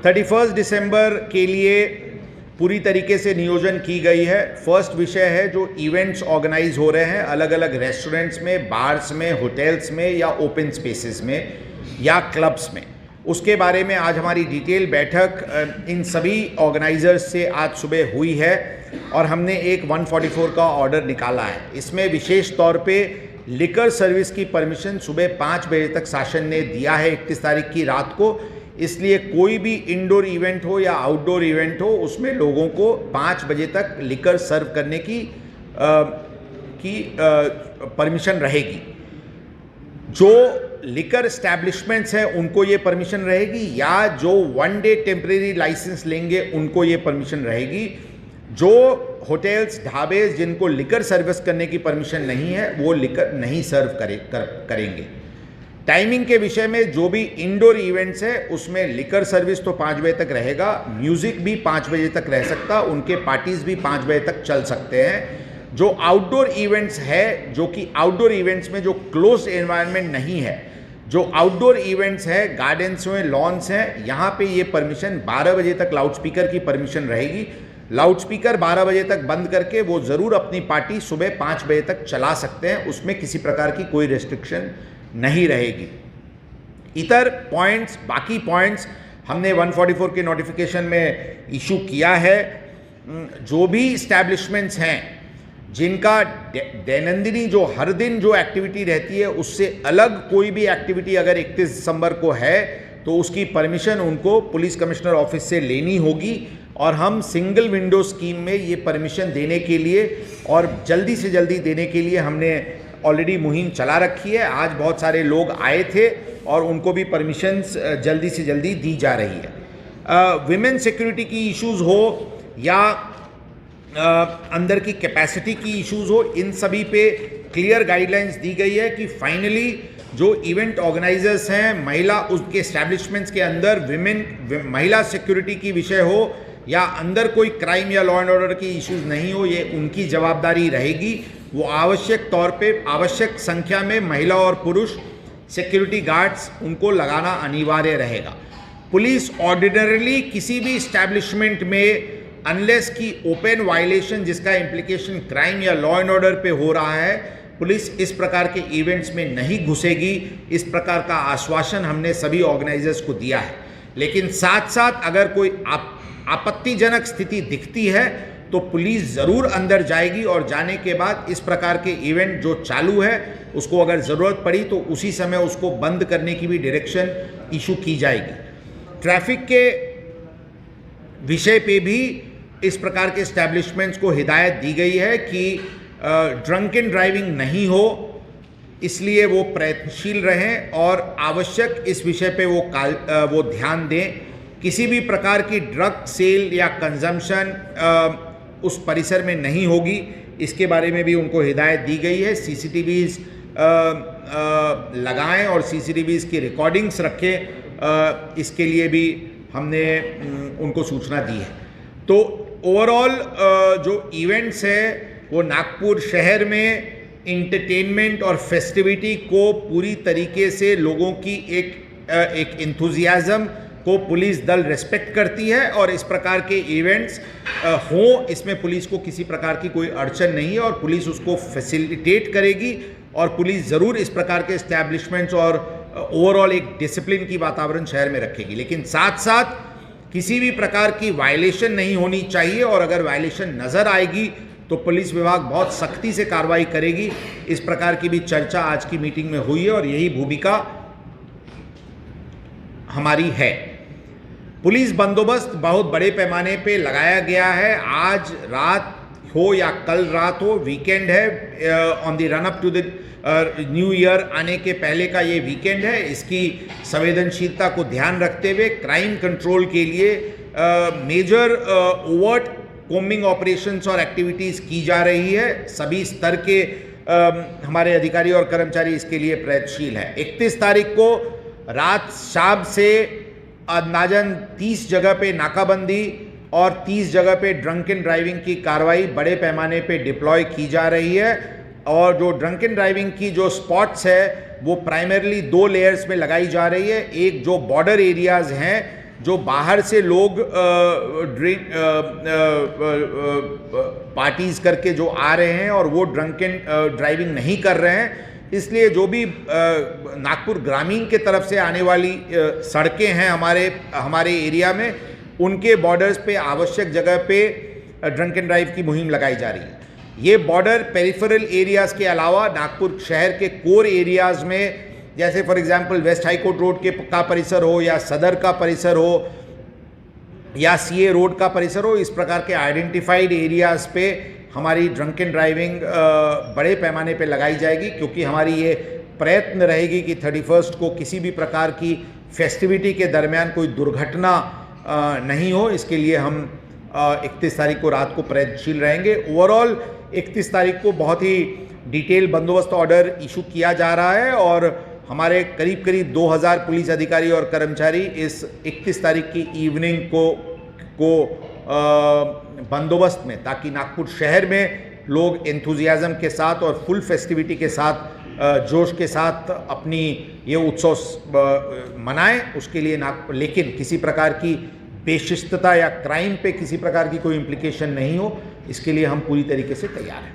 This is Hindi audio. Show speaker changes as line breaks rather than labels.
31 दिसंबर के लिए पूरी तरीके से नियोजन की गई है। फर्स्ट विषय है जो इवेंट्स ऑर्गेनाइज हो रहे हैं अलग अलग रेस्टोरेंट्स में, बार्स में, होटल्स में या ओपन स्पेसेस में या क्लब्स में, उसके बारे में आज हमारी डिटेल बैठक इन सभी ऑर्गेनाइजर्स से आज सुबह हुई है और हमने एक 144 का ऑर्डर निकाला है। इसमें विशेष तौर पे लिकर सर्विस की परमिशन सुबह 5 बजे तक शासन ने दिया है 31 तारीख की रात को। इसलिए कोई भी इंडोर इवेंट हो या आउटडोर इवेंट हो उसमें लोगों को 5 बजे तक लिकर सर्व करने की परमिशन रहेगी। जो लिकर एस्टैब्लिशमेंट्स हैं उनको ये परमिशन रहेगी या जो 1 डे टेम्परेरी लाइसेंस लेंगे उनको ये परमिशन रहेगी। जो होटल्स, ढाबे जिनको लिकर सर्विस करने की परमिशन नहीं है वो लिकर नहीं सर्व करेंगे। टाइमिंग के विषय में जो भी इंडोर इवेंट्स है उसमें लिकर सर्विस तो 5 बजे तक रहेगा, म्यूजिक भी 5 बजे तक रह सकता, उनके पार्टीज भी 5 बजे तक चल सकते हैं। जो आउटडोर इवेंट्स है, जो कि आउटडोर इवेंट्स में जो क्लोज एनवायरनमेंट नहीं है, जो आउटडोर इवेंट्स है, गार्डन्स में, लॉन्स हैं, यहाँ पे ये परमिशन 12 बजे तक लाउडस्पीकर की परमिशन रहेगी। लाउडस्पीकर 12 बजे तक बंद करके वो ज़रूर अपनी पार्टी सुबह 5 बजे तक चला सकते हैं, उसमें किसी प्रकार की कोई रेस्ट्रिक्शन नहीं रहेगी। इतर पॉइंट्स, बाकी पॉइंट्स हमने 144 के नोटिफिकेशन में इशू किया है। जो भी इस्टेब्लिशमेंट्स हैं जिनका दैनंदिनी जो हर दिन जो एक्टिविटी रहती है उससे अलग कोई भी एक्टिविटी अगर 31 दिसंबर को है तो उसकी परमिशन उनको पुलिस कमिश्नर ऑफिस से लेनी होगी और हम सिंगल विंडो स्कीम में ये परमिशन देने के लिए और जल्दी से जल्दी देने के लिए हमने ऑलरेडी मुहिम चला रखी है। आज बहुत सारे लोग आए थे और उनको भी परमिशंस जल्दी से जल्दी दी जा रही है। विमेन सिक्योरिटी की इश्यूज़ हो या अंदर की कैपेसिटी की इश्यूज़ हो, इन सभी पे क्लियर गाइडलाइंस दी गई है कि फाइनली जो इवेंट ऑर्गेनाइजर्स हैं, महिला उसके एस्टैब्लिशमेंट्स के अंदर महिला सिक्योरिटी की विषय हो या अंदर कोई क्राइम या लॉ एंड ऑर्डर की इश्यूज़ नहीं हो, ये उनकी जवाबदारी रहेगी। वो आवश्यक तौर पे आवश्यक संख्या में महिला और पुरुष सिक्योरिटी गार्ड्स उनको लगाना अनिवार्य रहेगा। पुलिस ऑर्डिनरली किसी भी इस्टेब्लिशमेंट में अनलेस की ओपन वायलेशन जिसका इम्प्लीकेशन क्राइम या लॉ एंड ऑर्डर पे हो रहा है, पुलिस इस प्रकार के इवेंट्स में नहीं घुसेगी। इस प्रकार का आश्वासन हमने सभी ऑर्गेनाइजर्स को दिया है। लेकिन साथ साथ अगर कोई आपत्तिजनक स्थिति दिखती है तो पुलिस ज़रूर अंदर जाएगी और जाने के बाद इस प्रकार के इवेंट जो चालू है उसको अगर ज़रूरत पड़ी तो उसी समय उसको बंद करने की भी डायरेक्शन इशू की जाएगी। ट्रैफिक के विषय पे भी इस प्रकार के एस्टैब्लिशमेंट्स को हिदायत दी गई है कि ड्रंकन ड्राइविंग नहीं हो, इसलिए वो प्रयत्नशील रहें और आवश्यक इस विषय पे वो ध्यान दें। किसी भी प्रकार की ड्रग सेल या कंजम्पशन उस परिसर में नहीं होगी, इसके बारे में भी उनको हिदायत दी गई है। सीसीटीवीज़ लगाएं और सीसीटीवीज़ की रिकॉर्डिंग्स रखें, इसके लिए भी हमने उनको सूचना दी है। तो ओवरऑल जो इवेंट्स है वो नागपुर शहर में इंटरटेनमेंट और फेस्टिविटी को पूरी तरीके से लोगों की एक इंथुजियाज़म को पुलिस दल रेस्पेक्ट करती है और इस प्रकार के इवेंट्स हों, इसमें पुलिस को किसी प्रकार की कोई अड़चन नहीं है और पुलिस उसको फैसिलिटेट करेगी और पुलिस ज़रूर इस प्रकार के एस्टैब्लिशमेंट्स और ओवरऑल एक डिसिप्लिन की वातावरण शहर में रखेगी। लेकिन साथ साथ किसी भी प्रकार की वायलेशन नहीं होनी चाहिए और अगर वायलेशन नज़र आएगी तो पुलिस विभाग बहुत सख्ती से कार्रवाई करेगी। इस प्रकार की भी चर्चा आज की मीटिंग में हुई है और यही भूमिका हमारी है। पुलिस बंदोबस्त बहुत बड़े पैमाने पे लगाया गया है। आज रात हो या कल रात हो, वीकेंड है, on the run up to the new year आने के पहले का ये वीकेंड है। इसकी संवेदनशीलता को ध्यान रखते हुए क्राइम कंट्रोल के लिए मेजर ओवर्ट कोम्बिंग ऑपरेशंस और एक्टिविटीज़ की जा रही है। सभी स्तर के हमारे अधिकारी और कर्मचारी इसके लिए प्रयत्नशील है। 31 तारीख को रात शाम से अंदाजन 30 जगह पे नाकाबंदी और 30 जगह पे ड्रंकन ड्राइविंग की कार्रवाई बड़े पैमाने पे डिप्लॉय की जा रही है। और जो ड्रंकन ड्राइविंग की जो स्पॉट्स है वो प्राइमरली 2 लेयर्स में लगाई जा रही है। एक जो बॉर्डर एरियाज़ हैं जो बाहर से लोग पार्टीज करके जो आ रहे हैं और वो ड्रंकन ड्राइविंग नहीं कर रहे हैं, इसलिए जो भी नागपुर ग्रामीण के तरफ से आने वाली सड़कें हैं हमारे एरिया में, उनके बॉर्डर्स पे आवश्यक जगह पे ड्रंक एंड ड्राइव की मुहिम लगाई जा रही है। ये बॉर्डर पेरिफेरल एरियाज़ के अलावा नागपुर शहर के कोर एरियाज़ में, जैसे for example west high court road का परिसर हो या सदर का परिसर हो या सीए रोड का परिसर हो, इस प्रकार के आइडेंटिफाइड एरियाज़ पे हमारी ड्रंक एंड ड्राइविंग बड़े पैमाने पे लगाई जाएगी, क्योंकि हमारी ये प्रयत्न रहेगी कि 31 को किसी भी प्रकार की फेस्टिविटी के दरमियान कोई दुर्घटना नहीं हो। इसके लिए हम 31 तारीख को रात को प्रयत्नशील रहेंगे। ओवरऑल 31 तारीख को बहुत ही डिटेल बंदोबस्त ऑर्डर इशू किया जा रहा है और हमारे करीब 2000 पुलिस अधिकारी और कर्मचारी इस 31 तारीख की इवनिंग को बंदोबस्त में, ताकि नागपुर शहर में लोग एंथुजियाज़म के साथ और फुल फेस्टिविटी के साथ जोश के साथ अपनी ये उत्सव मनाएं, उसके लिए लेकिन किसी प्रकार की बेशिस्तता या क्राइम पे किसी प्रकार की कोई इम्प्लीकेशन नहीं हो, इसके लिए हम पूरी तरीके से तैयार हैं।